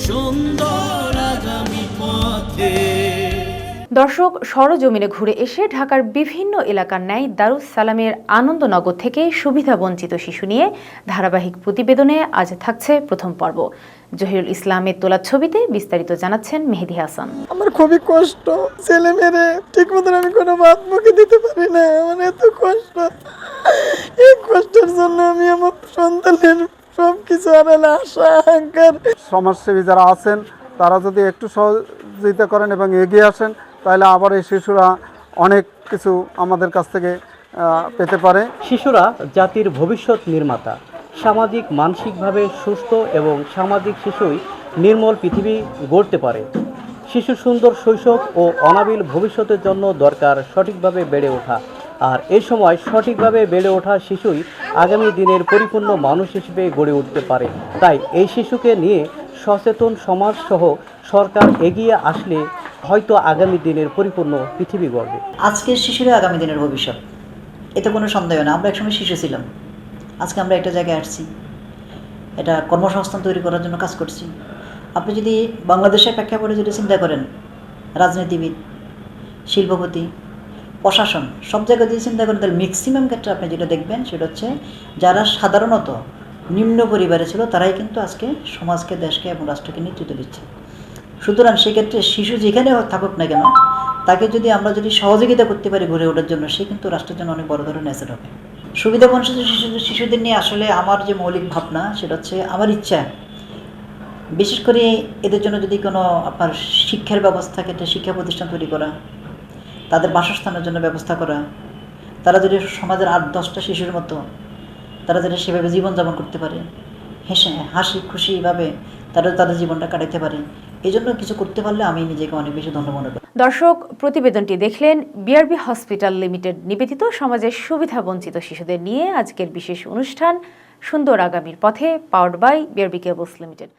সুন্দর আগামী পথে। দর্শক, সরজমিনে ঘুরে এসে ঢাকার বিভিন্ন এলাকার ন্যায় দারুস সালামের আনন্দনগর থেকে সুবিধাবঞ্চিত শিশু নিয়ে ধারাবাহিক প্রতিবেদনে আজ থাকছে প্রথম পর্ব। জহিরুল ইসলামের তোলা ছবিতে বিস্তারিত জানাচ্ছেন মেহেদী হাসান। আমার খুবই কষ্ট, ছেলে মেয়ে ঠিক মতন আমি কোনো ভাত মুখে দিতে পারি না। আমার এত কষ্ট, এই কষ্টের জন্য আমি আমার সন্তানের সবকিছু হারালে আশা আকাঙ্ক্ষার। সমাজসেবী যারা আছেন তারা যদি একটু সহযোগিতা করেন এবং এগিয়ে আসেন, তাহলে আবার এই শিশুরা অনেক কিছু আমাদের কাছ থেকে পেতে পারে। শিশুরা জাতির ভবিষ্যৎ নির্মাতা। সামাজিক মানসিকভাবে সুস্থ এবং সামাজিক শিশুই নির্মল পৃথিবী গড়তে পারে। শিশুর সুন্দর শৈশব ও অনাবিল ভবিষ্যতের জন্য দরকার সঠিকভাবে বেড়ে ওঠা। আর এই সময় সঠিকভাবে বেড়ে ওঠা শিশুই আগামী দিনের পরিপূর্ণ মানুষ হিসেবে গড়ে উঠতে পারে। তাই এই শিশুকে নিয়ে সচেতন সমাজ সহ সরকার এগিয়ে আসলে হয়তো আগামী দিনের পরিপূর্ণ পৃথিবী গড়বে। আজকের শিশুরা আগামী দিনের ভবিষ্যৎ, এতে কোনো সন্দেহ না। আমরা একসময় শিশু ছিলাম, আজকে আমরা একটা জায়গায় আসছি, এটা কর্মসংস্থান তৈরি করার জন্য কাজ করছি। আপনি যদি বাংলাদেশের প্রেক্ষাপটে যদি চিন্তা করেন, রাজনীতিবিদ, শিল্পপতি, প্রশাসন সব জায়গায় যদি চিন্তা করেন, তাহলে ম্যাক্সিমাম ক্ষেত্রে আপনি যেটা দেখবেন সেটা হচ্ছে যারা সাধারণত নিম্ন পরিবারে ছিল তারাই কিন্তু আজকে সমাজকে, দেশকে এবং রাষ্ট্রকে নেতৃত্ব দিচ্ছে। সুতরাং সেক্ষেত্রে শিশু যেখানে থাকুক না কেন, তাকে যদি আমরা সহযোগিতা করতে পারি গড়ে ওঠার জন্য, সে কিন্তু রাষ্ট্রের জন্য অনেক বড় ধরনের অ্যাসেট হবে। সুবিধাবঞ্চিত শিশুদের নিয়ে আসলে আমার যে মৌলিক ভাবনা সেটা হচ্ছে, আমার ইচ্ছা বিশেষ করে এদের জন্য যদি কোনো আপনার শিক্ষার ব্যবস্থা ক্ষেত্রে শিক্ষা প্রতিষ্ঠান তৈরি করা, তাদের বাসস্থানের জন্য ব্যবস্থা করা, তারা যদি সমাজের ৮-১০টা শিশুর মতো তারা যদি সেভাবে জীবনযাপন করতে পারে, হাসি খুশিভাবে তারা তাদের জীবনটা কাটাতে পারে, এই জন্য কিছু করতে পারলে আমি নিজেকে অনেক বেশি ধন্য মনে করি। দর্শক, প্রতিবেদনটি দেখলেন বিআরবি হসপিটাল লিমিটেড নিবেদিত সমাজের সুবিধাবঞ্চিত শিশুদের নিয়ে আজকের বিশেষ অনুষ্ঠান সুন্দর আগামীর পথে, powered by BRB cables limited.